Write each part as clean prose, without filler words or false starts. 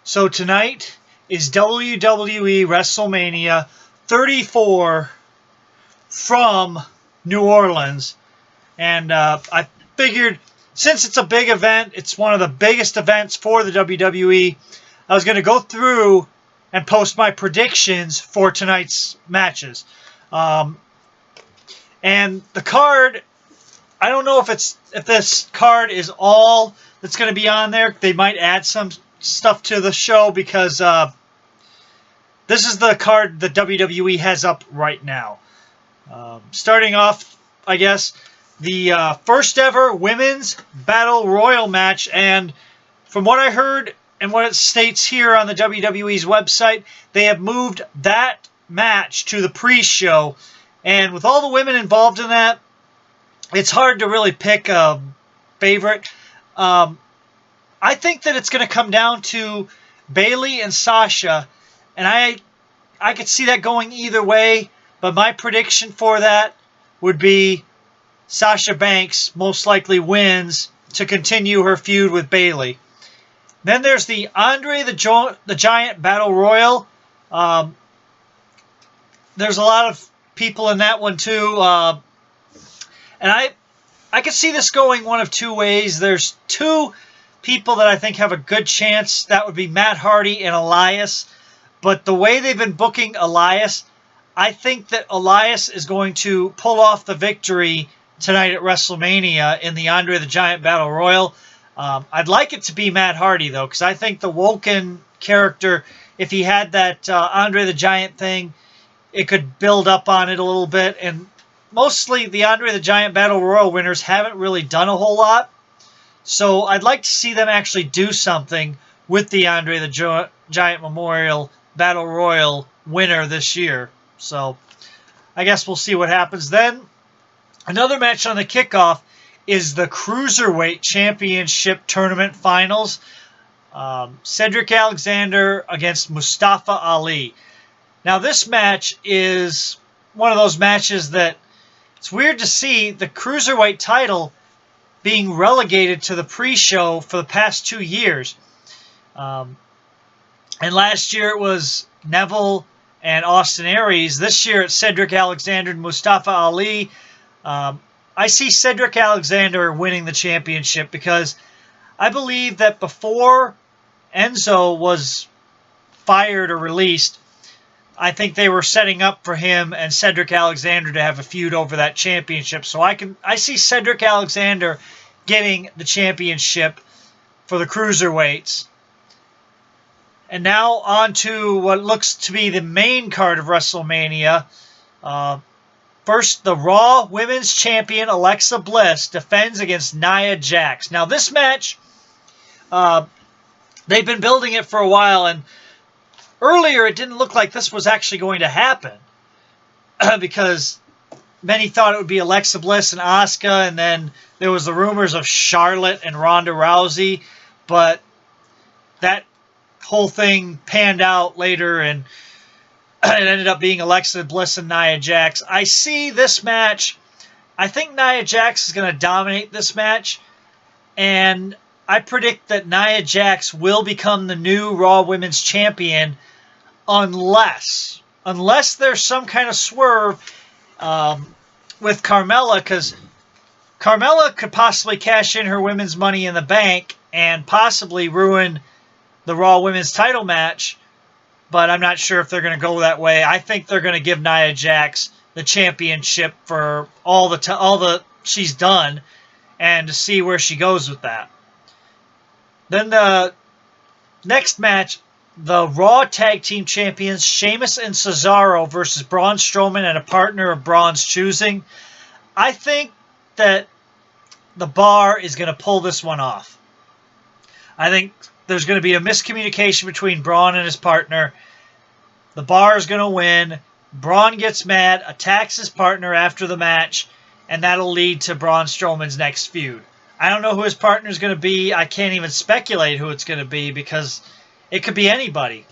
So tonight is WWE WrestleMania 34 from New Orleans. And I figured since it's a big event, it's one of the biggest events for the WWE, I was going to go through and post my predictions for tonight's matches. And the card, I don't know if this card is all that's going to be on there. They might add some stuff to the show because this is the card that WWE has up right now. Starting off, I guess, the first ever women's battle royal match, and from what I heard and what it states here on the WWE's website, they have moved that match to the pre-show, and with all the women involved in that, it's hard to really pick a favorite. I think that it's going to come down to Bayley and Sasha, and I could see that going either way, but my prediction for that would be Sasha Banks most likely wins to continue her feud with Bayley. Then there's the Andre the Giant Battle Royal. There's a lot of people in that one too. And I could see this going one of two ways. There's two people that I think have a good chance. That would be Matt Hardy and Elias. But the way they've been booking Elias, I think that Elias is going to pull off the victory tonight at WrestleMania in the Andre the Giant Battle Royal. I'd like it to be Matt Hardy, though, because I think the Woken character, if he had that Andre the Giant thing, it could build up on it a little bit. And mostly the Andre the Giant Battle Royal winners haven't really done a whole lot. So I'd like to see them actually do something with the Andre the Giant Memorial Battle Royal winner this year. So I guess we'll see what happens. Then another match on the kickoff is the Cruiserweight Championship Tournament Finals. Cedric Alexander against Mustafa Ali. Now this match is one of those matches that it's weird to see the Cruiserweight title being relegated to the pre-show for the past 2 years. And last year it was Neville and Austin Aries. This year it's Cedric Alexander and Mustafa Ali. I see Cedric Alexander winning the championship because I believe that before Enzo was fired or released, I think they were setting up for him and Cedric Alexander to have a feud over that championship. So I see Cedric Alexander getting the championship for the Cruiserweights. And now on to what looks to be the main card of WrestleMania. First, the Raw Women's Champion Alexa Bliss defends against Nia Jax. Now this match, they've been building it for a while, and earlier it didn't look like this was actually going to happen because many thought it would be Alexa Bliss and Asuka, and then there was the rumors of Charlotte and Ronda Rousey, but that whole thing panned out later, and it ended up being Alexa Bliss and Nia Jax. I see this match. I think Nia Jax is going to dominate this match, and I predict that Nia Jax will become the new Raw Women's Champion unless there's some kind of swerve with Carmella, because Carmella could possibly cash in her women's Money in the Bank and possibly ruin the Raw Women's title match, but I'm not sure if they're going to go that way. I think they're going to give Nia Jax the championship for all the she's done, and to see where she goes with that. Then the next match, the Raw Tag Team Champions Sheamus and Cesaro versus Braun Strowman and a partner of Braun's choosing. I think that the Bar is going to pull this one off. I think there's going to be a miscommunication between Braun and his partner. The Bar is going to win. Braun gets mad, attacks his partner after the match, and that'll lead to Braun Strowman's next feud. I don't know who his partner is going to be. I can't even speculate who it's going to be because it could be anybody.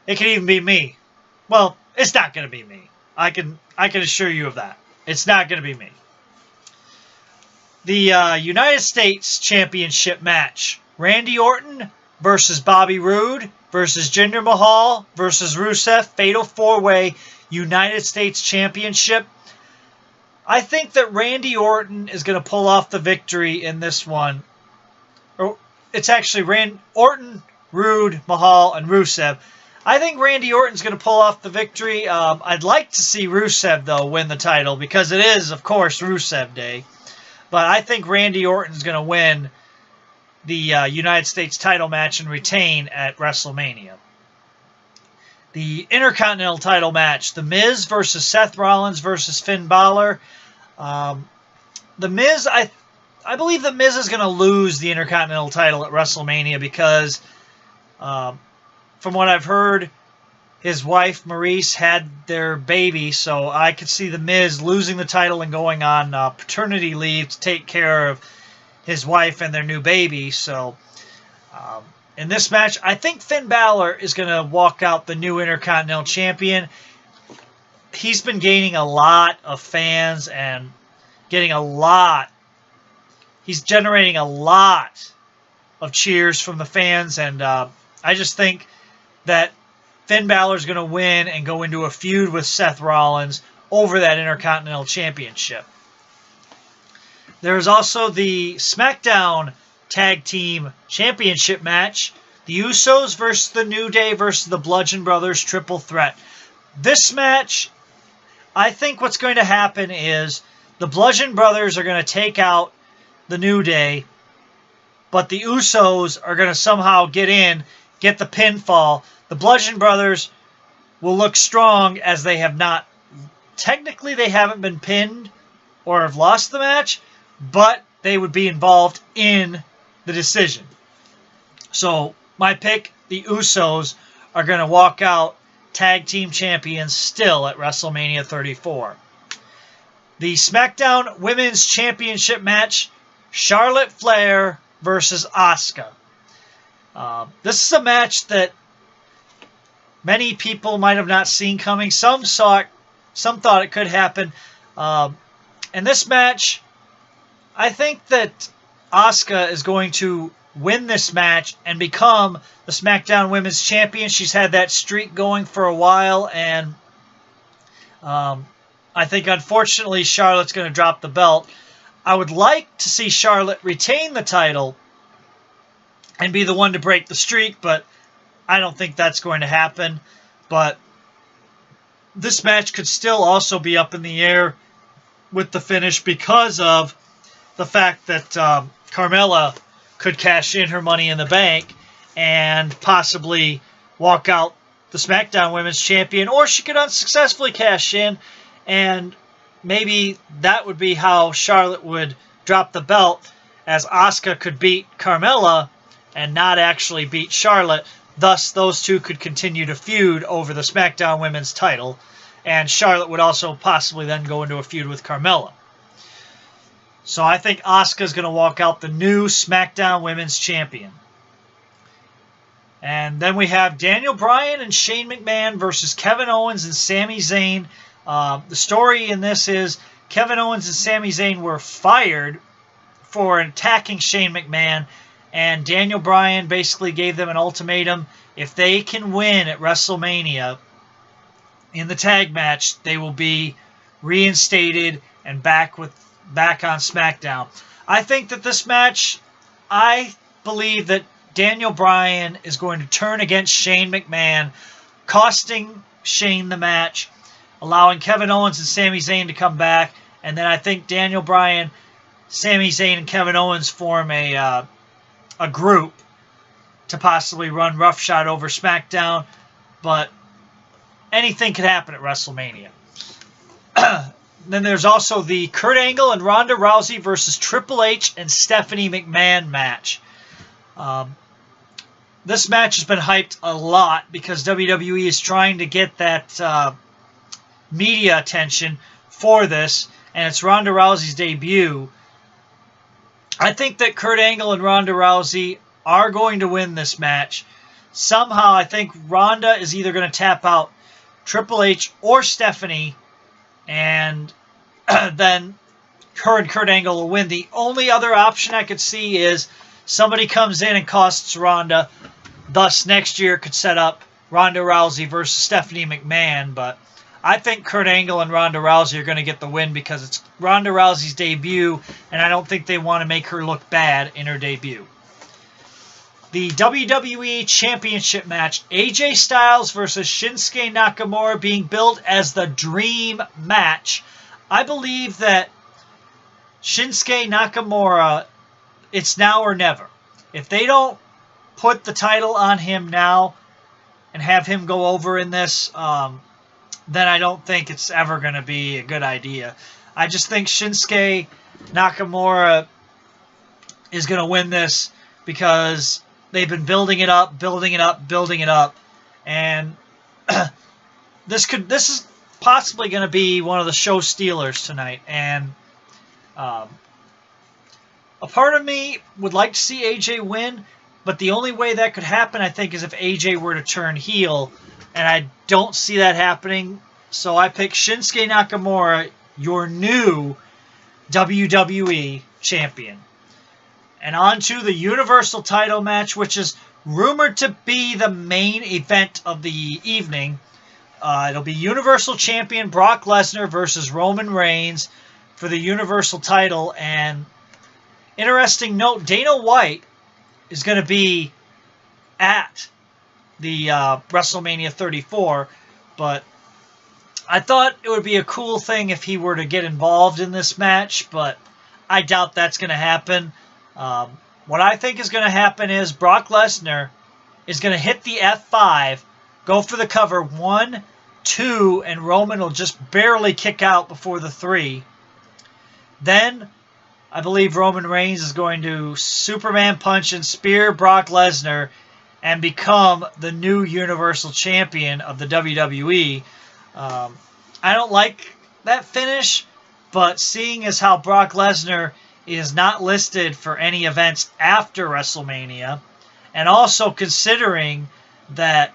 It could even be me. Well, it's not going to be me. I can assure you of that. It's not going to be me. The United States Championship match Randy Orton versus Bobby Roode versus Jinder Mahal versus Rusev, Fatal 4-Way United States Championship. I think that Randy Orton is going to pull off the victory in this one. It's actually Orton, Roode, Mahal, and Rusev. I think Randy Orton's going to pull off the victory. I'd like to see Rusev, though, win the title because it is, of course, Rusev Day. But I think Randy Orton's going to win the United States title match and retain at WrestleMania. The Intercontinental title match, The Miz versus Seth Rollins versus Finn Balor. The Miz, I believe The Miz is going to lose the Intercontinental title at WrestleMania because, from what I've heard, his wife Maurice had their baby, so I could see The Miz losing the title and going on paternity leave to take care of his wife and their new baby. So, in this match, I think Finn Balor is going to walk out the new Intercontinental Champion. He's been gaining a lot of fans and he's generating a lot of cheers from the fans, and I just think that Finn Balor is going to win and go into a feud with Seth Rollins over that Intercontinental Championship. There's also the SmackDown Tag Team Championship match. The Usos versus the New Day versus the Bludgeon Brothers Triple Threat. This match, I think what's going to happen is the Bludgeon Brothers are going to take out the New Day, but the Usos are going to somehow get the pinfall. The Bludgeon Brothers will look strong as they have not, technically they haven't been pinned or have lost the match, but they would be involved in the decision. So my pick, the Usos are going to walk out tag team champions still at WrestleMania 34. The SmackDown Women's Championship match, Charlotte Flair versus Asuka. This is a match that many people might have not seen coming. Some thought it could happen. In this match, I think that Asuka is going to win this match and become the SmackDown Women's Champion. She's had that streak going for a while, and I think, unfortunately, Charlotte's going to drop the belt. I would like to see Charlotte retain the title and be the one to break the streak, but I don't think that's going to happen. But this match could still also be up in the air with the finish because of the fact that Carmella could cash in her Money in the Bank and possibly walk out the SmackDown Women's Champion, or she could unsuccessfully cash in, and maybe that would be how Charlotte would drop the belt, as Asuka could beat Carmella and not actually beat Charlotte. Thus, those two could continue to feud over the SmackDown Women's title, and Charlotte would also possibly then go into a feud with Carmella. So I think Asuka is going to walk out the new SmackDown Women's Champion. And then we have Daniel Bryan and Shane McMahon versus Kevin Owens and Sami Zayn. The story in this is Kevin Owens and Sami Zayn were fired for attacking Shane McMahon, and Daniel Bryan basically gave them an ultimatum. If they can win at WrestleMania in the tag match, they will be reinstated and back on SmackDown. I think that this match, I believe that Daniel Bryan is going to turn against Shane McMahon, costing Shane the match, allowing Kevin Owens and Sami Zayn to come back, and then I think Daniel Bryan, Sami Zayn, and Kevin Owens form a group to possibly run roughshod over SmackDown, but anything could happen at WrestleMania. Then there's also the Kurt Angle and Ronda Rousey versus Triple H and Stephanie McMahon match. This match has been hyped a lot because WWE is trying to get that media attention for this, and it's Ronda Rousey's debut. I think that Kurt Angle and Ronda Rousey are going to win this match. Somehow, I think Ronda is either going to tap out Triple H or Stephanie, and then her and Kurt Angle will win. The only other option I could see is somebody comes in and costs Ronda. Thus, next year could set up Ronda Rousey versus Stephanie McMahon. But I think Kurt Angle and Ronda Rousey are going to get the win because it's Ronda Rousey's debut, and I don't think they want to make her look bad in her debut. The WWE Championship match, AJ Styles versus Shinsuke Nakamura, being billed as the dream match. I believe that Shinsuke Nakamura, it's now or never. If they don't put the title on him now and have him go over in this, then I don't think it's ever going to be a good idea. I just think Shinsuke Nakamura is going to win this because they've been building it up, and this is possibly going to be one of the show stealers tonight. And a part of me would like to see AJ win, but the only way that could happen, I think, is if AJ were to turn heel, and I don't see that happening. So I pick Shinsuke Nakamura, your new WWE champion. And on to the Universal title match, which is rumored to be the main event of the evening. It'll be Universal Champion Brock Lesnar versus Roman Reigns for the Universal title. And interesting note, Dana White is going to be at the WrestleMania 34, but I thought it would be a cool thing if he were to get involved in this match, but I doubt that's going to happen. What I think is going to happen is Brock Lesnar is going to hit the F5, go for the cover 1, 2, and Roman will just barely kick out before the 3. Then I believe Roman Reigns is going to Superman punch and spear Brock Lesnar and become the new Universal Champion of the WWE. I don't like that finish, but seeing as how Brock Lesnar is not listed for any events after WrestleMania, and also considering that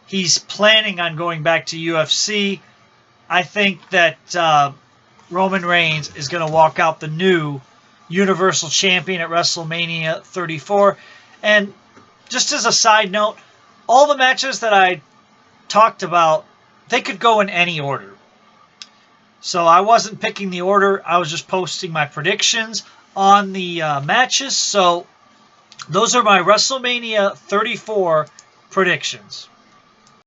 he's planning on going back to UFC, I think that Roman Reigns is going to walk out the new Universal Champion at WrestleMania 34. And just as a side note, all the matches that I talked about, they could go in any order. So I wasn't picking the order. I was just posting my predictions on the matches. So those are my WrestleMania 34 predictions.